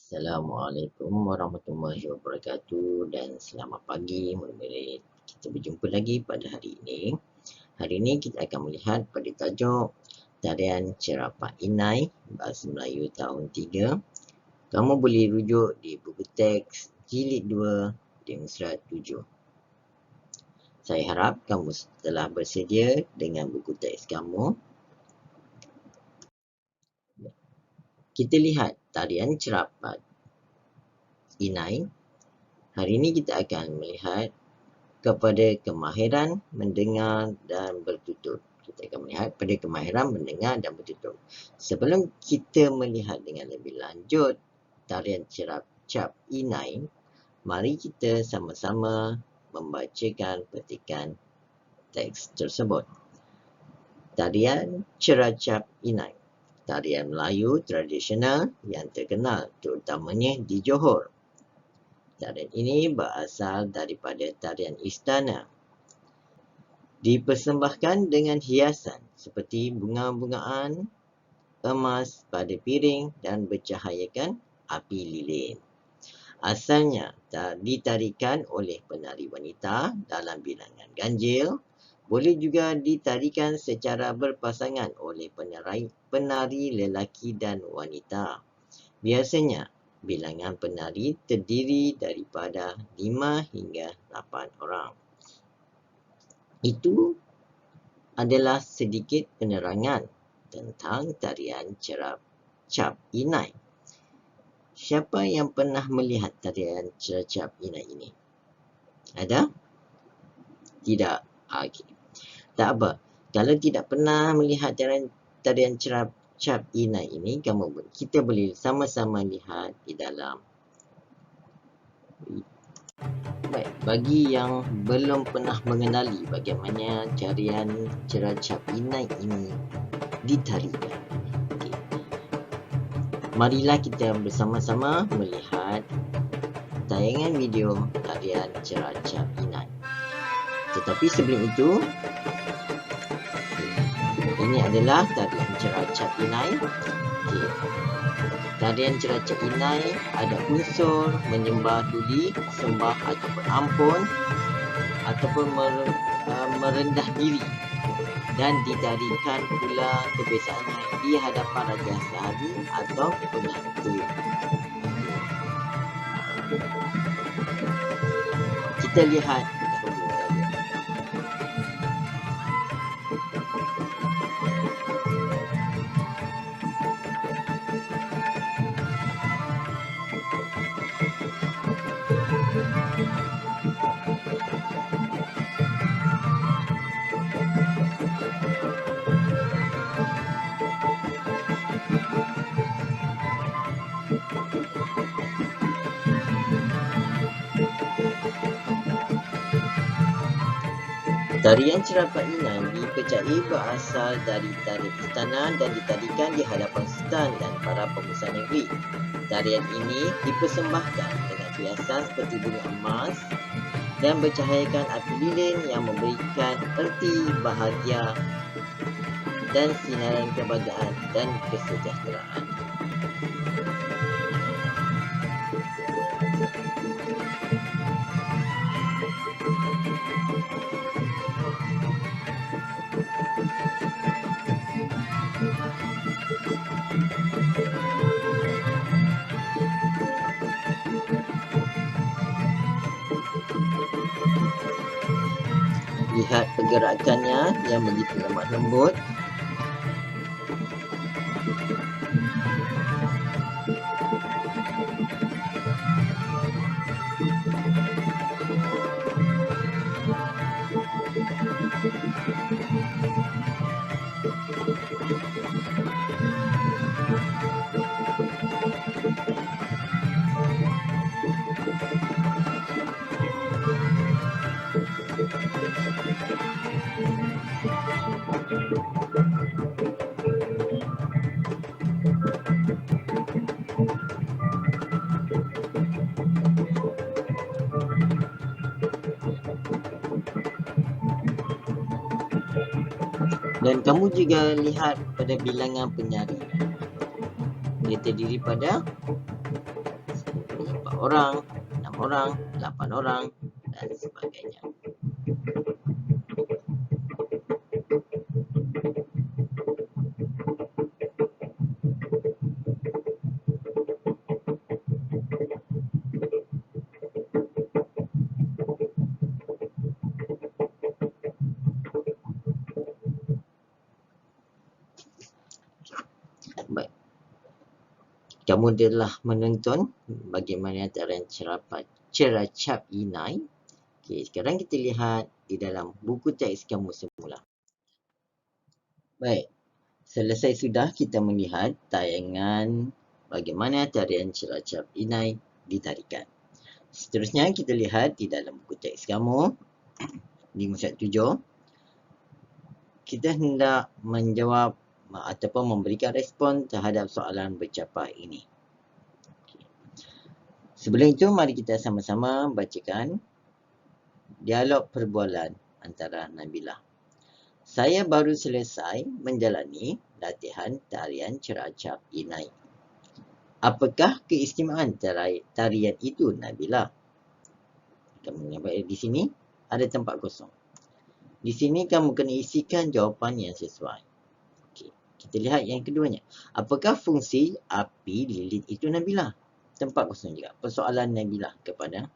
Assalamualaikum warahmatullahi wabarakatuh dan selamat pagi. Mula-mula kita berjumpa lagi pada hari ini. Hari ini kita akan melihat pada tajuk Tarian Cerapa Inai Bahasa Melayu tahun 3. Kamu boleh rujuk di buku teks jilid 2 di musterat 7. Saya harap kamu telah bersedia dengan buku teks kamu. Kita lihat tarian Cerapa Inai. Hari ini kita akan melihat kepada kemahiran mendengar dan bertutur. Kita akan melihat pada kemahiran mendengar dan bertutur. Sebelum kita melihat dengan lebih lanjut tarian Cerapa Inai, mari kita sama-sama membacakan petikan teks tersebut. Tarian Cerapa Inai, tarian Melayu tradisional yang terkenal terutamanya di Johor. Tarian ini berasal daripada tarian istana. Dipersembahkan dengan hiasan seperti bunga-bungaan, emas pada piring dan bercahayakan api lilin. Asalnya ditarikan oleh penari wanita dalam bilangan ganjil. Boleh juga ditarikan secara berpasangan oleh penari lelaki dan wanita. Biasanya bilangan penari terdiri daripada 5 hingga 8 orang. Itu adalah sedikit penerangan tentang tarian Cerapa Inai. Siapa yang pernah melihat tarian Cerapa Inai ini? Ada? Tidak? Okey. Tak apa. Kalau tidak pernah melihat tarian Cerapa Inai ini, kita boleh sama-sama lihat di dalam. Baik, bagi yang belum pernah mengenali bagaimana tarian Cerapa Inai ini ditarikan, marilah kita bersama-sama melihat tayangan video tarian Cerapa Inai. Tetapi sebelum itu, ini adalah tarian Cerapa Inai. Tarian Cerapa Inai ada unsur menyembah duli, sembah ataupun ampun ataupun merendah diri, dan ditarikan pula kebiasaannya di hadapan Raja Sehari atau pengantin. Kita lihat tarian Cerapa Inai dipercayai berasal dari tarian istana dan ditarikan di hadapan sultan dan para pembesar negeri. Tarian ini dipersembahkan dengan hiasan seperti bunga emas dan bercahayakan api lilin yang memberikan erti bahagia dan sinaran kebahagiaan dan kesejahteraan. Lihat pergerakannya yang begitu lemah lembut. Dan kamu juga lihat pada bilangan penari. Dia terdiri pada orang, 6 orang, 8 orang dan sebagainya. Baik. Kamu telah menonton bagaimana tarian Ciracap Inai. Okey, sekarang kita lihat di dalam buku teks kamu semula. Baik, selesai sudah kita melihat tayangan bagaimana tarian Ciracap Inai ditarikan. Seterusnya kita lihat di dalam buku teks kamu di muka 7. Kita hendak menjawab ataupun memberikan respon terhadap soalan bercapah ini. Sebelum itu, mari kita sama-sama bacakan dialog perbualan antara Nabilah. Saya baru selesai menjalani latihan tarian Ciracap Inai. Apakah keistimewaan tarian itu, Nabilah? Kamu nampak di sini ada tempat kosong. Di sini kamu kena isikan jawapan yang sesuai. Okey, kita lihat yang keduanya. Apakah fungsi api lilin itu, Nabilah? Tempat kosong juga. Persoalan Nabilah kepada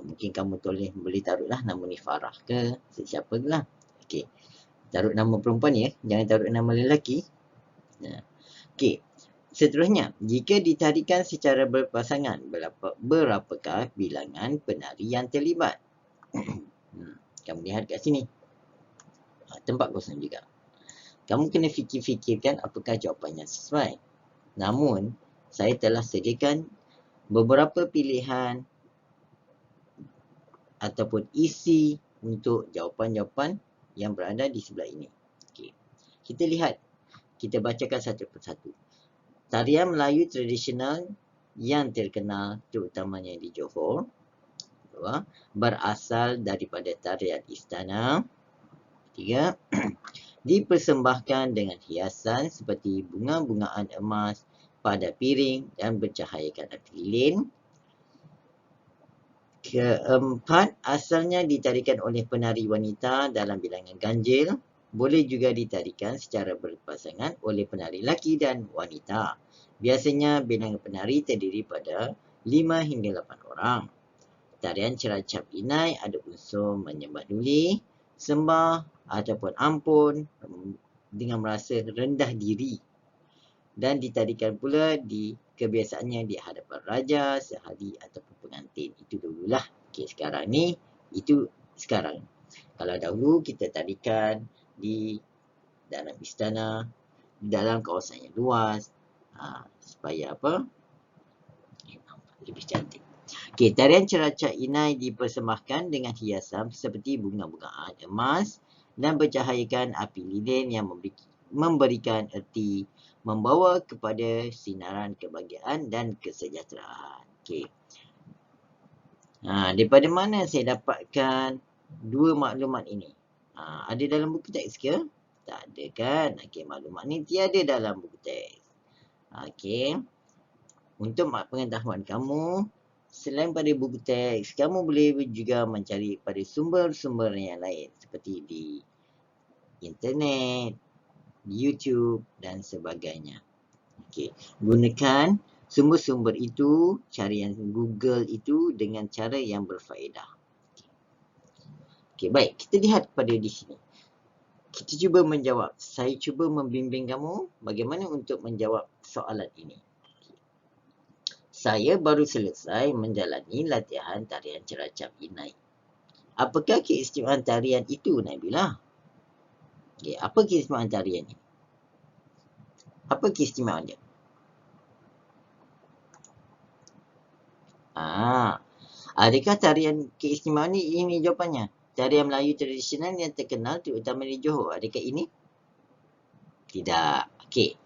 mungkin kamu boleh taruhlah nama ni Farah ke sesiapa ke lah. Okey. Taruh nama perempuan ya, jangan taruh nama lelaki. Okey. Seterusnya, jika ditarikan secara berpasangan, berapakah bilangan penari yang terlibat? Kamu lihat kat sini. Tempat kosong juga. Kamu kena fikir-fikirkan apakah jawapan yang sesuai. Namun, saya telah sediakan beberapa pilihan ataupun isi untuk jawapan-jawapan yang berada di sebelah ini. Okey. Kita lihat. Kita bacakan satu persatu. Tarian Melayu tradisional yang terkenal terutamanya di Johor berasal daripada tarian istana. 3. Dipersembahkan dengan hiasan seperti bunga-bungaan emas pada piring dan bercahayakan api lilin. 4. Asalnya ditarikan oleh penari wanita dalam bilangan ganjil. Boleh juga ditarikan secara berpasangan oleh penari lelaki dan wanita. Biasanya bilangan penari terdiri pada 5 hingga 8 orang. Tarian Ciracap Inai ada unsur menyembah duli, sembah ataupun ampun dengan merasa rendah diri. Dan ditarikan pula kebiasaannya di hadapan raja, sehadi ataupun pengantin. Itu dululah. Okey, sekarang ni, itu sekarang. Kalau dahulu kita tarikan di dalam istana, di dalam kawasan yang luas, supaya apa? Lebih cantik. Okey, tarian Ciracap Inai dipersembahkan dengan hiasan seperti bunga-bungaan emas dan bercahayakan api lilin yang memberikan erti membawa kepada sinaran kebahagiaan dan kesejahteraan. Okey. Daripada mana saya dapatkan dua maklumat ini? Ada dalam buku teks ke? Tak ada kan? Okey, maklumat ni tiada dalam buku teks. Okey. Untuk pengetahuan kamu, selain pada buku teks, kamu boleh juga mencari pada sumber-sumber yang lain seperti di internet, di YouTube dan sebagainya. Okey, gunakan sumber-sumber itu, carian Google itu dengan cara yang berfaedah. Okey, baik, kita lihat pada di sini. Kita cuba menjawab. Saya cuba membimbing kamu bagaimana untuk menjawab soalan ini. Saya baru selesai menjalani latihan tarian Ciracap Inai. Apakah keistimewaan tarian itu, Nabilah? Okay, apa keistimewaan tarian ini? Apa keistimewaan dia? Adakah tarian keistimewaan ini jawapannya? Tarian Melayu tradisional yang terkenal terutama di Johor. Adakah ini? Tidak. Okey.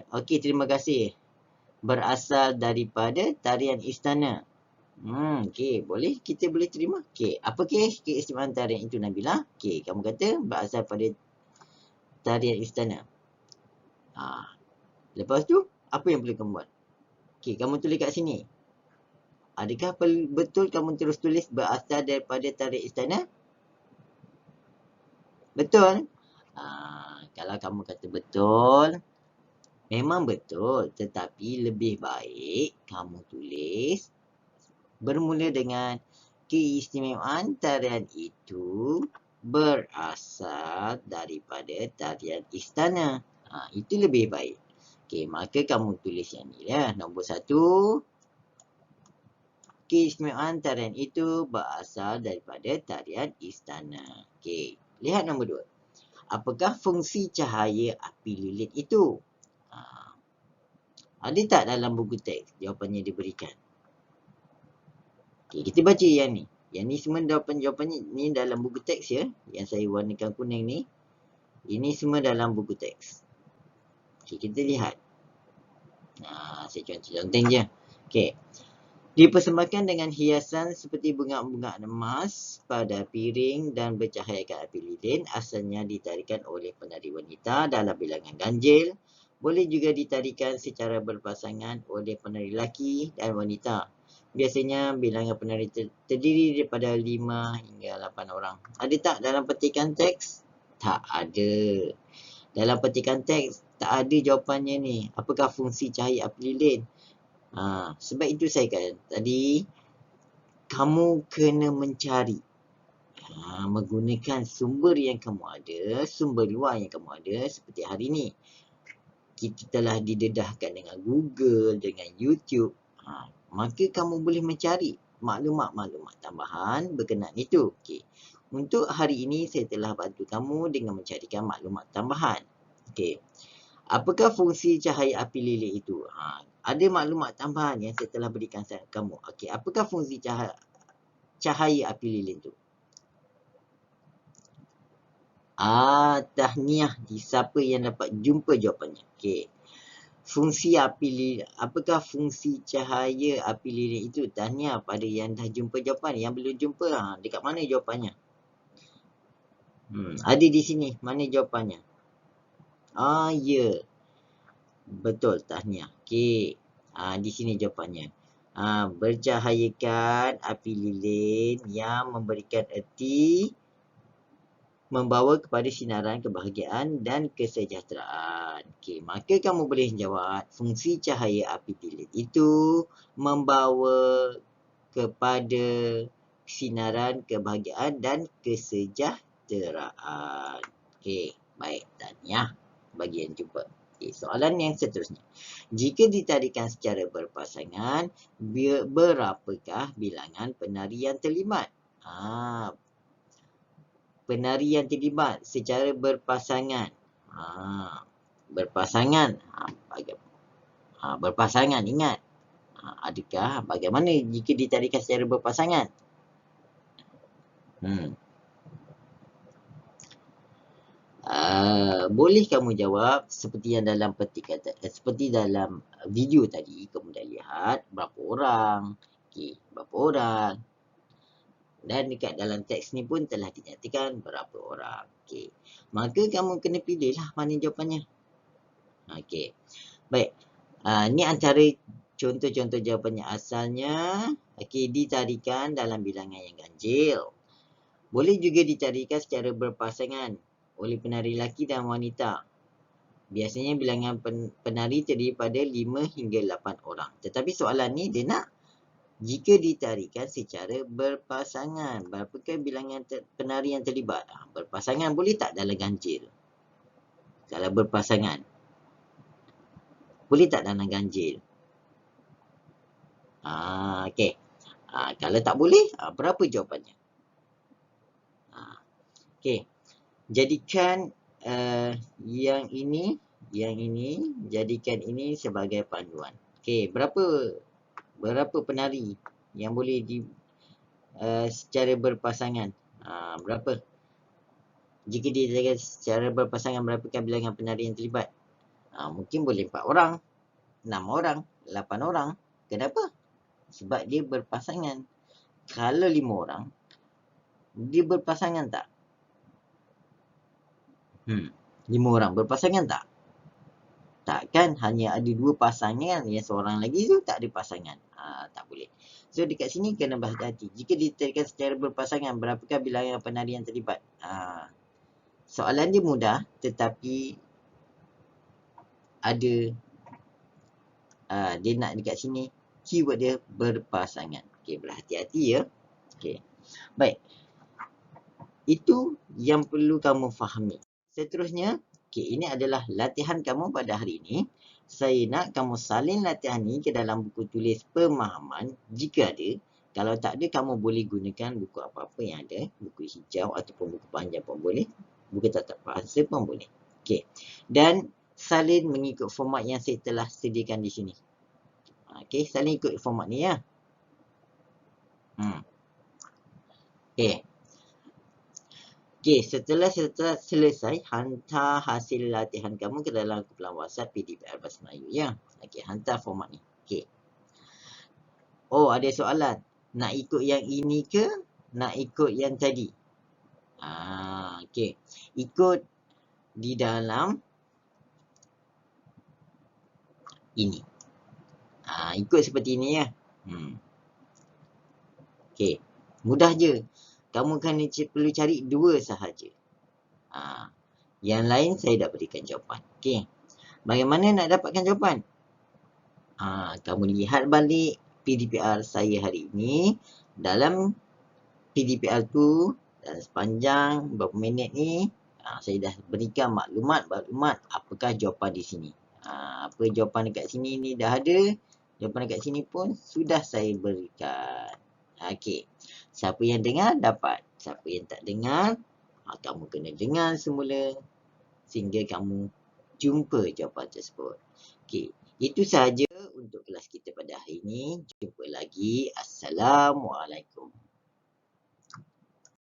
Okey, terima kasih. Berasal daripada tarian istana. Okey, kita boleh terima. Okey, apa keistimewaan tarian itu, Nabilah? Okey, kamu kata berasal pada tarian istana. Lepas tu, apa yang boleh kamu buat? Okey, kamu tulis kat sini. Adakah betul kamu terus tulis berasal daripada tarikh istana? Betul? Kalau kamu kata betul, memang betul. Tetapi lebih baik kamu tulis bermula dengan keistimewaan tarian itu berasal daripada tarian istana. Itu lebih baik. Okey, maka kamu tulis yang ni lah. Nombor 1, keistimewaan tarian itu berasal daripada tarian istana. Okey, lihat nombor 2. Apakah fungsi cahaya api lilin itu? Ada tak dalam buku teks jawapannya diberikan? Okey, kita baca yang ni. Yang ni semua jawapannya ni dalam buku teks ya. Yang saya warnakan kuning ni. Ini semua dalam buku teks. Okey, kita lihat. Saya contoh-contoh je. Okey. Dipersembahkan dengan hiasan seperti bunga-bunga emas pada piring dan bercahayakan api lilin, asalnya ditarikan oleh penari wanita dalam bilangan ganjil. Boleh juga ditarikan secara berpasangan oleh penari lelaki dan wanita. Biasanya bilangan penari terdiri daripada 5 hingga 8 orang. Ada tak dalam petikan teks? Tak ada. Dalam petikan teks tak ada jawapannya ni. Apakah fungsi cahaya api lilin? Sebab itu saya kata tadi, kamu kena mencari. Menggunakan sumber yang kamu ada, sumber luar yang kamu ada, seperti hari ni. Kita telah didedahkan dengan Google, dengan YouTube. Maka kamu boleh mencari maklumat-maklumat tambahan berkenaan itu. Okay. Untuk hari ini, saya telah bantu kamu dengan mencarikan maklumat tambahan. Okay. Apakah fungsi cahaya api lilin itu? Ada maklumat tambahan yang saya telah berikan kamu. Okey, apakah fungsi cahaya api lilin itu? Tahniah di siapa yang dapat jumpa jawapannya. Okey. Fungsi api lilin, apakah fungsi cahaya api lilin itu? Tahniah pada yang dah jumpa jawapan. Yang belum jumpa, dekat mana jawapannya? Ada di sini. Mana jawapannya? Ya. Betul, tahniah. Okey. Di sini jawapannya. Bercahayakan api lilin yang memberikan erti membawa kepada sinaran kebahagiaan dan kesejahteraan. Okey, maka kamu boleh jawab fungsi cahaya api lilin itu membawa kepada sinaran kebahagiaan dan kesejahteraan. Okey, baik, tahniah bagi yang jumpa. Okay, soalan yang seterusnya. Jika ditarikan secara berpasangan, berapakah bilangan penari yang terlibat? Penari yang terlibat secara berpasangan. Berpasangan. Berpasangan, ingat. Adakah bagaimana jika ditarikan secara berpasangan? Boleh kamu jawab seperti yang dalam petikan, seperti dalam video tadi kamu dah lihat berapa orang, berapa orang. Dan dekat dalam teks ni pun telah dinyatakan berapa orang. Maka kamu kena pilihlah mana jawapannya. Baik. Ni antara contoh-contoh jawapannya. Asalnya ditarikan dalam bilangan yang ganjil. Boleh juga ditarikan secara berpasangan oleh penari lelaki dan wanita. Biasanya bilangan penari terdiri pada 5 hingga 8 orang. Tetapi soalan ni dia nak jika ditarikan secara berpasangan, berapakah bilangan penari yang terlibat? Berpasangan boleh tak dalam ganjil? Kalau berpasangan. Boleh tak dalam ganjil? Okey. Kalau tak boleh, berapa jawapannya? Okey. Jadikan yang ini jadikan ini sebagai panduan. Okey, berapa penari yang boleh secara berpasangan? Berapa? Jika dijadikan secara berpasangan, berapakah bilangan penari yang terlibat? Mungkin boleh 4 orang, 6 orang, 8 orang. Kenapa? Sebab dia berpasangan. Kalau 5 orang, dia berpasangan tak? 5 orang berpasangan tak? Takkan hanya ada 2 pasangan, yang seorang lagi tu tak ada pasangan. Tak boleh. So dekat sini kena berhati-hati. Jika diterangkan secara berpasangan, berapakah bilangan penari yang terlibat? Soalan dia mudah, tetapi ada dia nak dekat sini keyword dia berpasangan. Okey, berhati-hati ya. Okey. Baik. Itu yang perlu kamu fahami. Seterusnya, okey, ini adalah latihan kamu pada hari ini. Saya nak kamu salin latihan ini ke dalam buku tulis pemahaman jika ada. Kalau tak ada, kamu boleh gunakan buku apa-apa yang ada. Buku hijau ataupun buku panjang pun boleh. Buku tatap bahasa pun boleh. Okey. Dan salin mengikut format yang saya telah sediakan di sini. Okey, salin ikut format ni ya. Okey. Okey, setelah selesai, hantar hasil latihan kamu ke dalam kumpulan WhatsApp PDPR Bahasa Melayu ya. Okey, hantar format ni. Okey. Oh, ada soalan. Nak ikut yang ini ke nak ikut yang tadi? Okey. Ikut di dalam ini. Ikut seperti ini ya. Okey. Mudah je. Kamu perlu cari 2 sahaja. Yang lain saya dah berikan jawapan. Okey. Bagaimana nak dapatkan jawapan? Kamu lihat balik PDPR saya hari ini. Dalam PDPR tu, dan sepanjang beberapa minit ni, saya dah berikan maklumat apakah jawapan di sini. Apa jawapan dekat sini ni dah ada. Jawapan dekat sini pun sudah saya berikan. Okey. Siapa yang dengar dapat. Siapa yang tak dengar, kamu kena dengar semula sehingga kamu jumpa jawapan tersebut. Okey. Itu sahaja untuk kelas kita pada hari ini. Jumpa lagi. Assalamualaikum.